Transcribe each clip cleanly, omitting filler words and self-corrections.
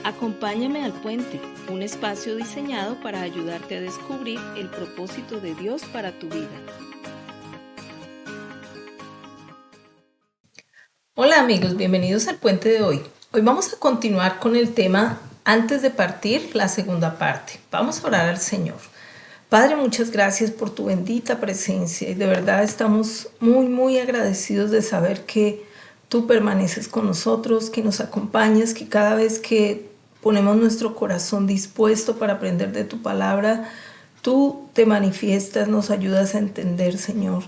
Acompáñame al puente, un espacio diseñado para ayudarte a descubrir el propósito de Dios para tu vida. Hola amigos, bienvenidos al puente de hoy. Hoy vamos a continuar con el tema antes de partir, la segunda parte. Vamos a orar al Señor. Padre, muchas gracias por tu bendita presencia y de verdad estamos muy agradecidos de saber que tú permaneces con nosotros, que nos acompañas, que cada vez que ponemos nuestro corazón dispuesto para aprender de tu palabra, tú te manifiestas, nos ayudas a entender, Señor.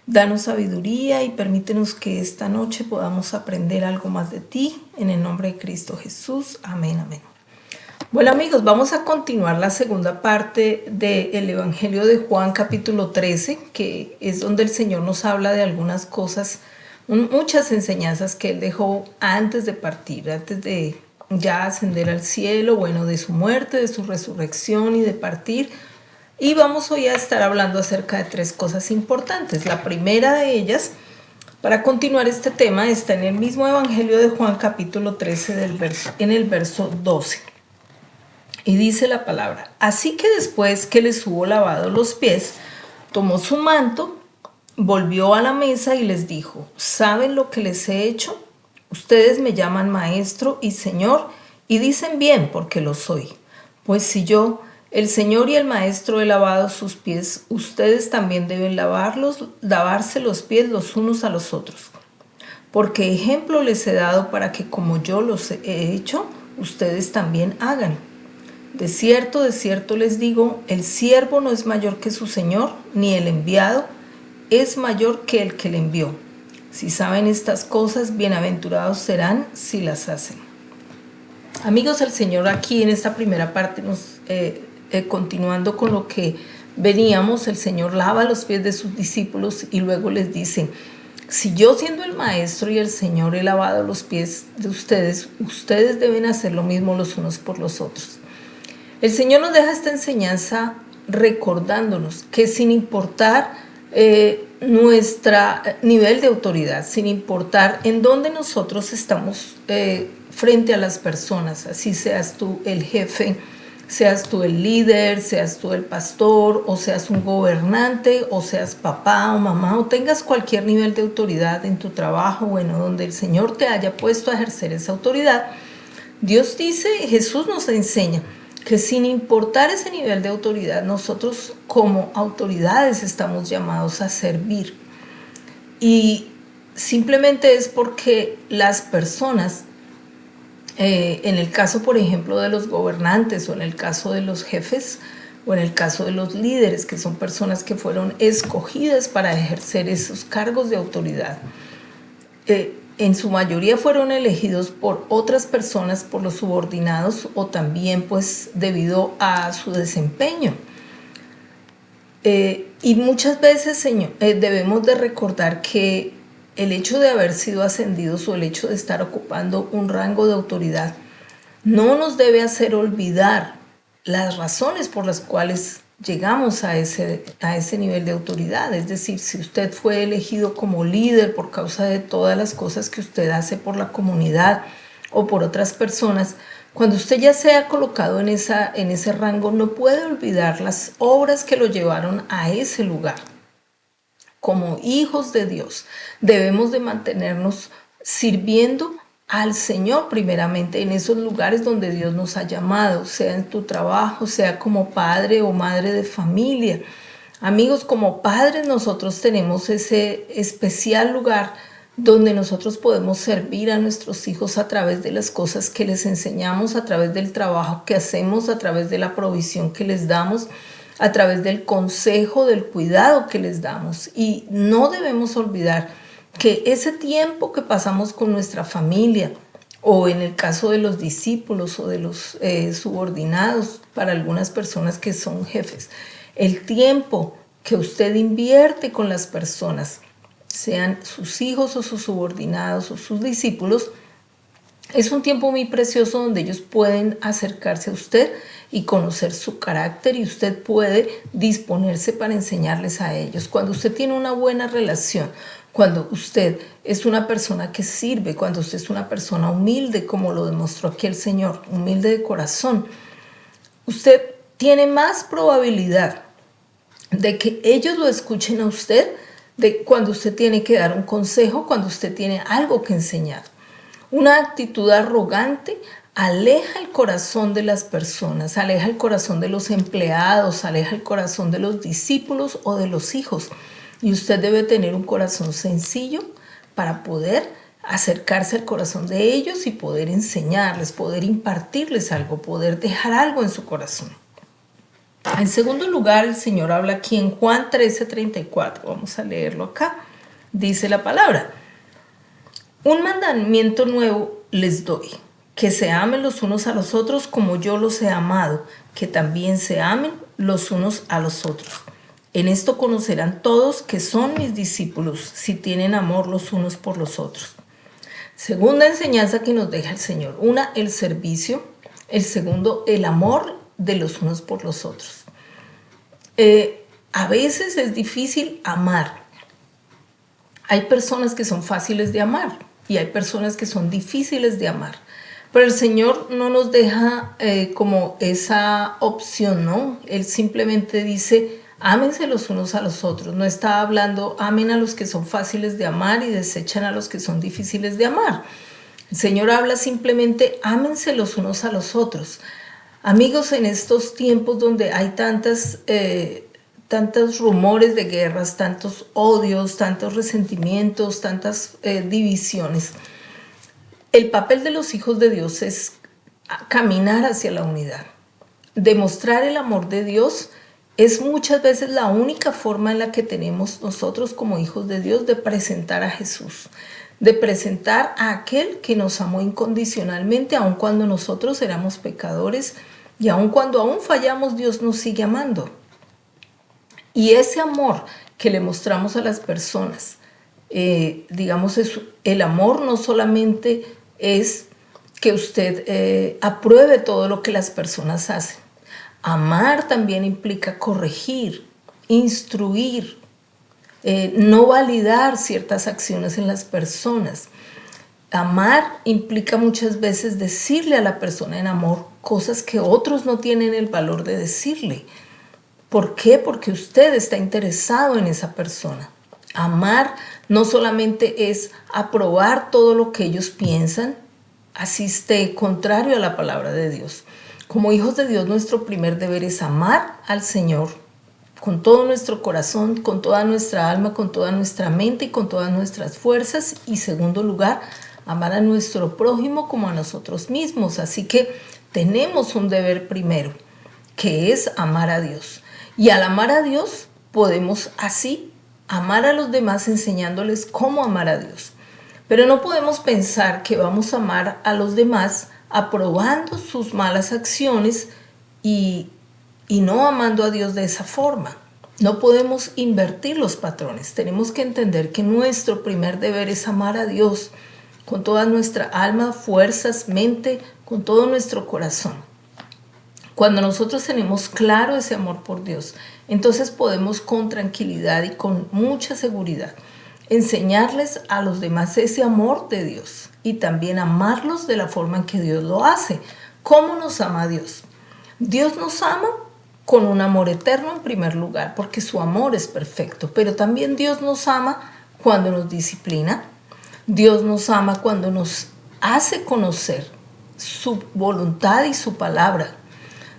Danos sabiduría y permítenos que esta noche podamos aprender algo más de ti. En el nombre de Cristo Jesús. Amén, amén. Bueno amigos, vamos a continuar la segunda parte del Evangelio de Juan capítulo 13, que es donde el Señor nos habla de algunas cosas, muchas enseñanzas que Él dejó antes de partir, antes de ya ascender al cielo, bueno, de su muerte, de su resurrección y de partir. Y vamos hoy a estar hablando acerca de tres cosas importantes. La primera de ellas, para continuar este tema, está en el mismo Evangelio de Juan capítulo 13 en el verso 12. Y dice la palabra: así que después que les hubo lavado los pies, tomó su manto, volvió a la mesa y les dijo: ¿saben lo que les he hecho? Ustedes me llaman maestro y señor y dicen bien porque lo soy. Pues si yo, el Señor y el Maestro, he lavado sus pies, ustedes también deben lavarse los pies los unos a los otros. Porque ejemplo les he dado para que como yo los he hecho, ustedes también hagan. De cierto les digo, el siervo no es mayor que su Señor, ni el enviado es mayor que el que le envió. Si saben estas cosas, bienaventurados serán si las hacen. Amigos, el Señor aquí en esta primera parte continuando con lo que veníamos, el Señor lava los pies de sus discípulos y luego les dice: si yo, siendo el Maestro y el Señor, he lavado los pies de ustedes, ustedes deben hacer lo mismo los unos por los otros. El Señor nos deja esta enseñanza recordándonos que sin importar nuestro nivel de autoridad, sin importar en dónde nosotros estamos frente a las personas, así seas tú el jefe, seas tú el líder, seas tú el pastor, o seas un gobernante, o seas papá o mamá, o tengas cualquier nivel de autoridad en tu trabajo, bueno, donde el Señor te haya puesto a ejercer esa autoridad, Dios dice, Jesús nos enseña que sin importar ese nivel de autoridad, nosotros como autoridades estamos llamados a servir. Y simplemente es porque las personas, en el caso, por ejemplo, de los gobernantes o en el caso de los jefes o en el caso de los líderes, que son personas que fueron escogidas para ejercer esos cargos de autoridad, en su mayoría fueron elegidos por otras personas, por los subordinados o también pues debido a su desempeño. Y muchas veces, debemos de recordar que el hecho de haber sido ascendidos o el hecho de estar ocupando un rango de autoridad no nos debe hacer olvidar las razones por las cuales llegamos a ese nivel de autoridad. Es decir, si usted fue elegido como líder por causa de todas las cosas que usted hace por la comunidad o por otras personas, cuando usted ya sea colocado en ese rango, no puede olvidar las obras que lo llevaron a ese lugar. Como hijos de Dios, debemos de mantenernos sirviendo al Señor primeramente en esos lugares donde Dios nos ha llamado, sea en tu trabajo, sea como padre o madre de familia. Amigos, como padres nosotros tenemos ese especial lugar donde nosotros podemos servir a nuestros hijos a través de las cosas que les enseñamos, a través del trabajo que hacemos, a través de la provisión que les damos, a través del consejo, del cuidado que les damos. Y no debemos olvidar que ese tiempo que pasamos con nuestra familia, o en el caso de los discípulos o de los subordinados, para algunas personas que son jefes, el tiempo que usted invierte con las personas, sean sus hijos o sus subordinados o sus discípulos, es un tiempo muy precioso donde ellos pueden acercarse a usted y conocer su carácter y usted puede disponerse para enseñarles a ellos. Cuando usted tiene una buena relación cuando usted es una persona que sirve, cuando usted es una persona humilde, como lo demostró aquí el Señor, humilde de corazón, usted tiene más probabilidad de que ellos lo escuchen a usted de cuando usted tiene que dar un consejo, cuando usted tiene algo que enseñar. Una actitud arrogante aleja el corazón de las personas, aleja el corazón de los empleados, aleja el corazón de los discípulos o de los hijos. Y usted debe tener un corazón sencillo para poder acercarse al corazón de ellos y poder enseñarles, poder impartirles algo, poder dejar algo en su corazón. En segundo lugar, el Señor habla aquí en Juan 13:34. Vamos a leerlo acá. Dice la palabra: un mandamiento nuevo les doy, que se amen los unos a los otros como yo los he amado, que también se amen los unos a los otros. En esto conocerán todos que son mis discípulos, si tienen amor los unos por los otros. Segunda enseñanza que nos deja el Señor. Una, el servicio. El segundo, el amor de los unos por los otros. A veces es difícil amar. Hay personas que son fáciles de amar y hay personas que son difíciles de amar. Pero el Señor no nos deja como esa opción, ¿no? Él simplemente dice: ámense los unos a los otros. No está hablando, amen a los que son fáciles de amar y desechan a los que son difíciles de amar. El Señor habla simplemente: ámense los unos a los otros. Amigos, en estos tiempos donde hay tantos rumores de guerras, tantos odios, tantos resentimientos, tantas divisiones, el papel de los hijos de Dios es caminar hacia la unidad. Demostrar el amor de Dios es muchas veces la única forma en la que tenemos nosotros como hijos de Dios de presentar a Jesús, de presentar a aquel que nos amó incondicionalmente, aun cuando nosotros éramos pecadores y aun cuando aún fallamos, Dios nos sigue amando. Y ese amor que le mostramos a las personas, el amor no solamente es que usted apruebe todo lo que las personas hacen. Amar también implica corregir, instruir, no validar ciertas acciones en las personas. Amar implica muchas veces decirle a la persona en amor cosas que otros no tienen el valor de decirle. ¿Por qué? Porque usted está interesado en esa persona. Amar no solamente es aprobar todo lo que ellos piensan, así esté contrario a la palabra de Dios. Como hijos de Dios, nuestro primer deber es amar al Señor con todo nuestro corazón, con toda nuestra alma, con toda nuestra mente y con todas nuestras fuerzas. Y segundo lugar, amar a nuestro prójimo como a nosotros mismos. Así que tenemos un deber primero, que es amar a Dios. Y al amar a Dios, podemos así amar a los demás enseñándoles cómo amar a Dios. Pero no podemos pensar que vamos a amar a los demás aprobando sus malas acciones y no amando a Dios de esa forma. No podemos invertir los patrones. Tenemos que entender que nuestro primer deber es amar a Dios con toda nuestra alma, fuerzas, mente, con todo nuestro corazón. Cuando nosotros tenemos claro ese amor por Dios, entonces podemos con tranquilidad y con mucha seguridad enseñarles a los demás ese amor de Dios y también amarlos de la forma en que Dios lo hace. ¿Cómo nos ama Dios? Dios nos ama con un amor eterno en primer lugar, porque su amor es perfecto, pero también Dios nos ama cuando nos disciplina. Dios nos ama cuando nos hace conocer su voluntad y su palabra.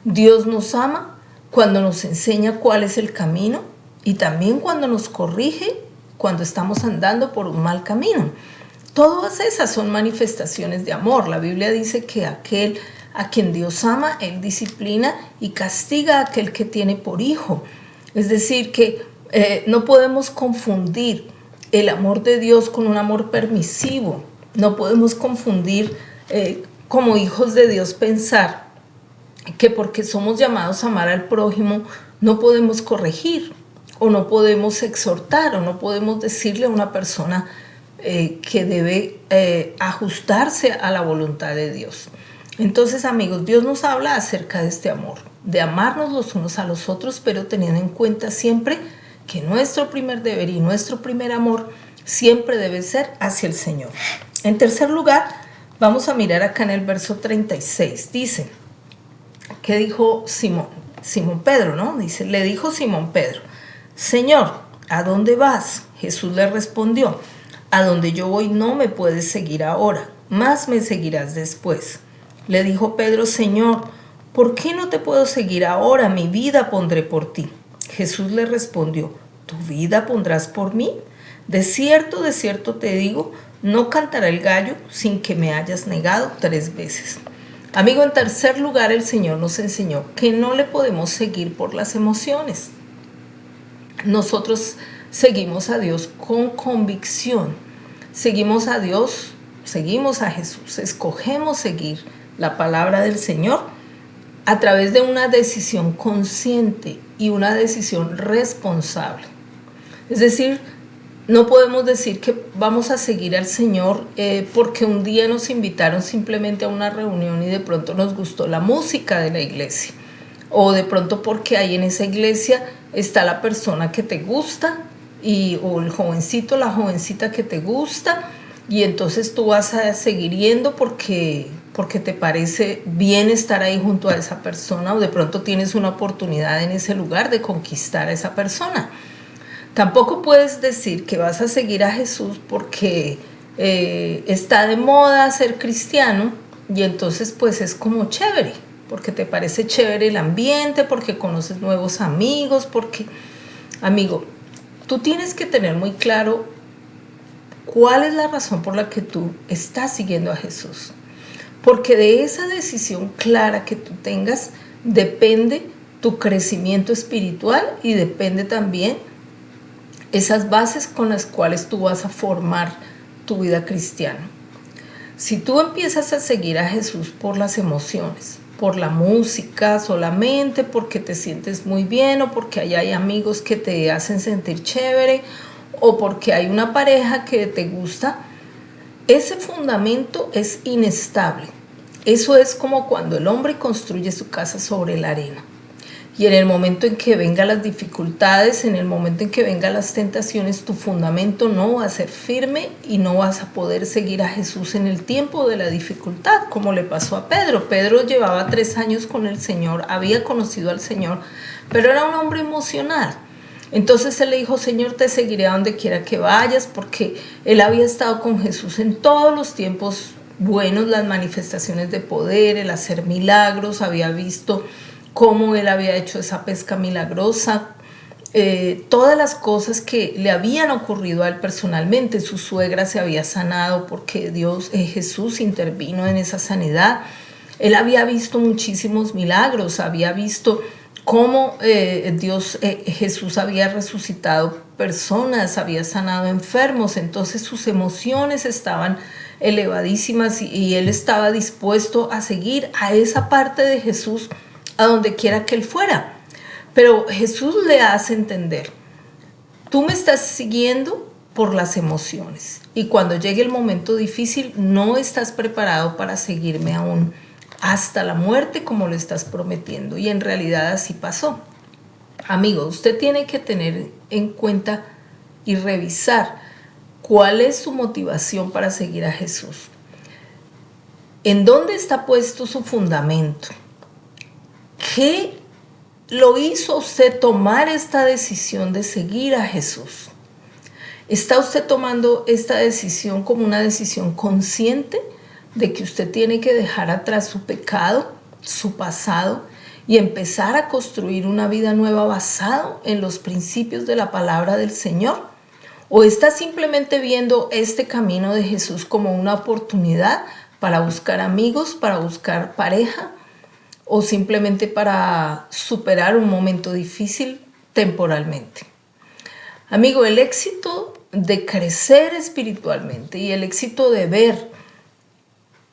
Dios nos ama cuando nos enseña cuál es el camino y también cuando nos corrige cuando estamos andando por un mal camino. Todas esas son manifestaciones de amor. La Biblia dice que aquel a quien Dios ama, Él disciplina y castiga a aquel que tiene por hijo. Es decir, que no podemos confundir el amor de Dios con un amor permisivo. No podemos confundir como hijos de Dios pensar que porque somos llamados a amar al prójimo no podemos corregir o no podemos exhortar o no podemos decirle a una persona que debe ajustarse a la voluntad de Dios. Entonces, amigos, Dios nos habla acerca de este amor, de amarnos los unos a los otros, pero teniendo en cuenta siempre que nuestro primer deber y nuestro primer amor siempre debe ser hacia el Señor. En tercer lugar, vamos a mirar acá en el verso 36. Dice, ¿qué dijo Simón? Simón Pedro, ¿no? Dice, le dijo Simón Pedro, Señor, ¿a dónde vas? Jesús le respondió, a donde yo voy no me puedes seguir ahora, más me seguirás después. Le dijo Pedro, Señor, ¿por qué no te puedo seguir ahora? Mi vida pondré por ti. Jesús le respondió, ¿tu vida pondrás por mí? De cierto te digo, no cantará el gallo sin que me hayas negado 3 veces. Amigo, en tercer lugar, el Señor nos enseñó que no le podemos seguir por las emociones. Nosotros seguimos a Dios con convicción. Seguimos a Dios, seguimos a Jesús, escogemos seguir la palabra del Señor a través de una decisión consciente y una decisión responsable. Es decir, no podemos decir que vamos a seguir al Señor porque un día nos invitaron simplemente a una reunión y de pronto nos gustó la música de la iglesia. O de pronto porque ahí en esa iglesia está la persona que te gusta o el jovencito, la jovencita que te gusta, y entonces tú vas a seguir yendo porque te parece bien estar ahí junto a esa persona, o de pronto tienes una oportunidad en ese lugar de conquistar a esa persona. Tampoco puedes decir que vas a seguir a Jesús porque está de moda ser cristiano y entonces pues es como chévere, porque te parece chévere el ambiente, porque conoces nuevos amigos, porque, amigo, tú tienes que tener muy claro cuál es la razón por la que tú estás siguiendo a Jesús. Porque de esa decisión clara que tú tengas depende tu crecimiento espiritual y depende también esas bases con las cuales tú vas a formar tu vida cristiana. Si tú empiezas a seguir a Jesús por las emociones, por la música, solamente porque te sientes muy bien o porque allá hay amigos que te hacen sentir chévere o porque hay una pareja que te gusta, ese fundamento es inestable. Eso es como cuando el hombre construye su casa sobre la arena. Y en el momento en que vengan las dificultades, en el momento en que vengan las tentaciones, tu fundamento no va a ser firme y no vas a poder seguir a Jesús en el tiempo de la dificultad, como le pasó a Pedro. Pedro llevaba 3 años con el Señor, había conocido al Señor, pero era un hombre emocional. Entonces él le dijo, Señor, te seguiré a donde quiera que vayas, porque él había estado con Jesús en todos los tiempos buenos, las manifestaciones de poder, el hacer milagros, había visto cómo él había hecho esa pesca milagrosa, todas las cosas que le habían ocurrido a él personalmente. Su suegra se había sanado porque Jesús intervino en esa sanidad. Él había visto muchísimos milagros, había visto cómo Jesús había resucitado personas, había sanado enfermos. Entonces sus emociones estaban elevadísimas y él estaba dispuesto a seguir a esa parte de Jesús a donde quiera que él fuera. Pero Jesús le hace entender, tú me estás siguiendo por las emociones y cuando llegue el momento difícil no estás preparado para seguirme aún hasta la muerte como lo estás prometiendo. Y en realidad así pasó. Amigo, usted tiene que tener en cuenta y revisar cuál es su motivación para seguir a Jesús. ¿En dónde está puesto su fundamento? ¿Qué lo hizo usted tomar esta decisión de seguir a Jesús? ¿Está usted tomando esta decisión como una decisión consciente de que usted tiene que dejar atrás su pecado, su pasado y empezar a construir una vida nueva basado en los principios de la palabra del Señor? ¿O está simplemente viendo este camino de Jesús como una oportunidad para buscar amigos, para buscar pareja, o simplemente para superar un momento difícil temporalmente? Amigo, el éxito de crecer espiritualmente y el éxito de ver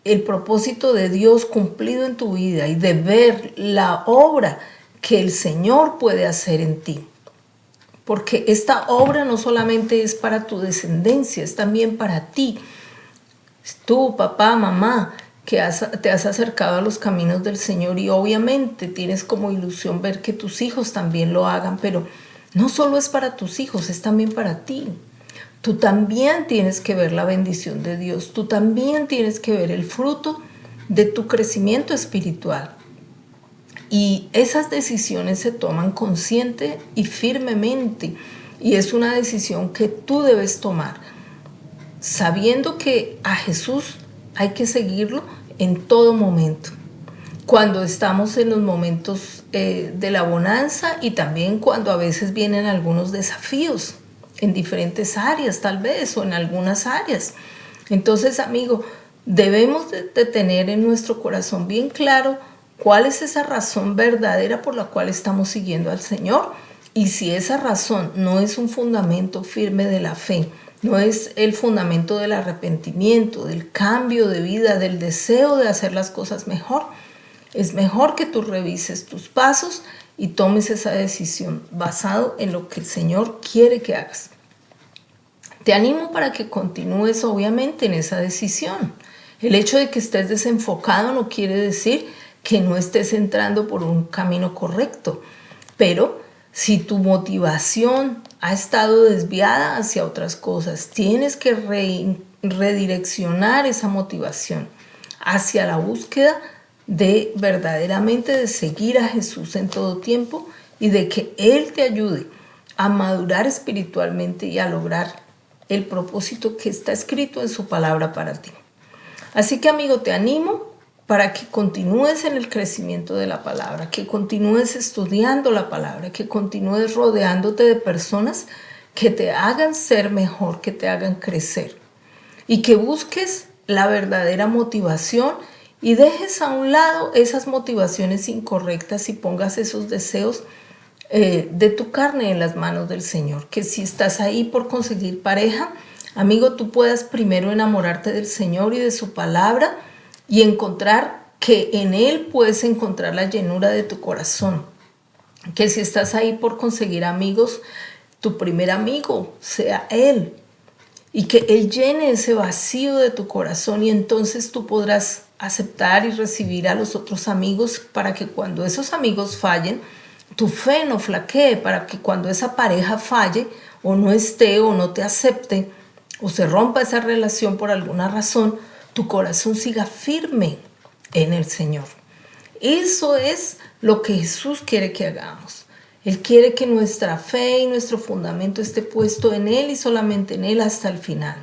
el propósito de Dios cumplido en tu vida y de ver la obra que el Señor puede hacer en ti. Porque esta obra no solamente es para tu descendencia, es también para ti. Tú, papá, mamá, que te has acercado a los caminos del Señor y obviamente tienes como ilusión ver que tus hijos también lo hagan, pero no solo es para tus hijos, es también para ti. tú también tienes que ver la bendición de Dios, tú también tienes que ver el fruto de tu crecimiento espiritual. Y esas decisiones se toman consciente y firmemente, y es una decisión que tú debes tomar, sabiendo que a Jesús hay que seguirlo en todo momento. Cuando estamos en los momentos de la bonanza y también cuando a veces vienen algunos desafíos en diferentes áreas tal vez o en algunas áreas. Entonces, amigo, debemos de tener en nuestro corazón bien claro cuál es esa razón verdadera por la cual estamos siguiendo al Señor. Y si esa razón no es un fundamento firme de la fe, no es el fundamento del arrepentimiento, del cambio de vida, del deseo de hacer las cosas mejor, es mejor que tú revises tus pasos y tomes esa decisión basado en lo que el Señor quiere que hagas. Te animo para que continúes obviamente en esa decisión. El hecho de que estés desenfocado no quiere decir que no estés entrando por un camino correcto, pero si tu motivación ha estado desviada hacia otras cosas, tienes que redireccionar esa motivación hacia la búsqueda de verdaderamente de seguir a Jesús en todo tiempo y de que Él te ayude a madurar espiritualmente y a lograr el propósito que está escrito en su palabra para ti. Así que, amigo, te animo para que continúes en el crecimiento de la palabra, que continúes estudiando la palabra, que continúes rodeándote de personas que te hagan ser mejor, que te hagan crecer y que busques la verdadera motivación y dejes a un lado esas motivaciones incorrectas y pongas esos deseos de tu carne en las manos del Señor. Que si estás ahí por conseguir pareja, amigo, tú puedas primero enamorarte del Señor y de su palabra y encontrar que en Él puedes encontrar la llenura de tu corazón. Que si estás ahí por conseguir amigos, tu primer amigo sea Él y que Él llene ese vacío de tu corazón y entonces tú podrás aceptar y recibir a los otros amigos para que cuando esos amigos fallen, tu fe no flaquee, para que cuando esa pareja falle o no esté o no te acepte o se rompa esa relación por alguna razón, tu corazón siga firme en el Señor. Eso es lo que Jesús quiere que hagamos. Él quiere que nuestra fe y nuestro fundamento esté puesto en Él y solamente en Él hasta el final.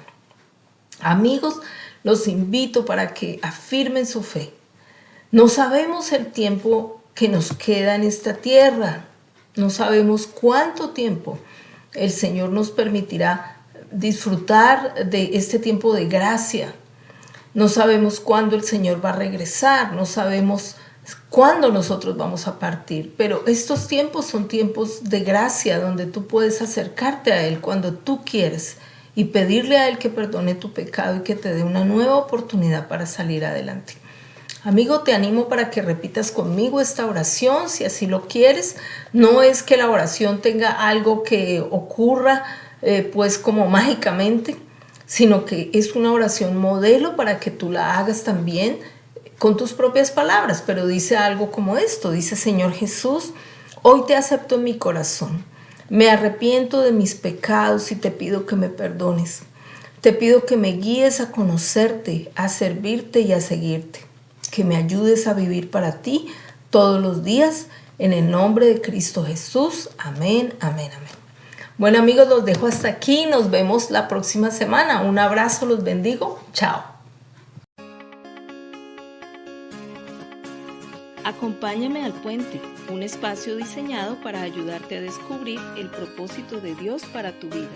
Amigos, los invito para que afirmen su fe. No sabemos el tiempo que nos queda en esta tierra. No sabemos cuánto tiempo el Señor nos permitirá disfrutar de este tiempo de gracia. No sabemos cuándo el Señor va a regresar, no sabemos cuándo nosotros vamos a partir, pero estos tiempos son tiempos de gracia donde tú puedes acercarte a Él cuando tú quieres y pedirle a Él que perdone tu pecado y que te dé una nueva oportunidad para salir adelante. Amigo, te animo para que repitas conmigo esta oración, si así lo quieres. No es que la oración tenga algo que ocurra pues como mágicamente, sino que es una oración modelo para que tú la hagas también con tus propias palabras, pero dice algo como esto, dice: Señor Jesús, hoy te acepto en mi corazón, me arrepiento de mis pecados y te pido que me perdones. Te pido que me guíes a conocerte, a servirte y a seguirte, que me ayudes a vivir para ti todos los días, en el nombre de Cristo Jesús. Amén, amén, amén. Bueno, amigos, los dejo hasta aquí. Nos vemos la próxima semana. Un abrazo, los bendigo. Chao. Acompáñame al Puente, un espacio diseñado para ayudarte a descubrir el propósito de Dios para tu vida.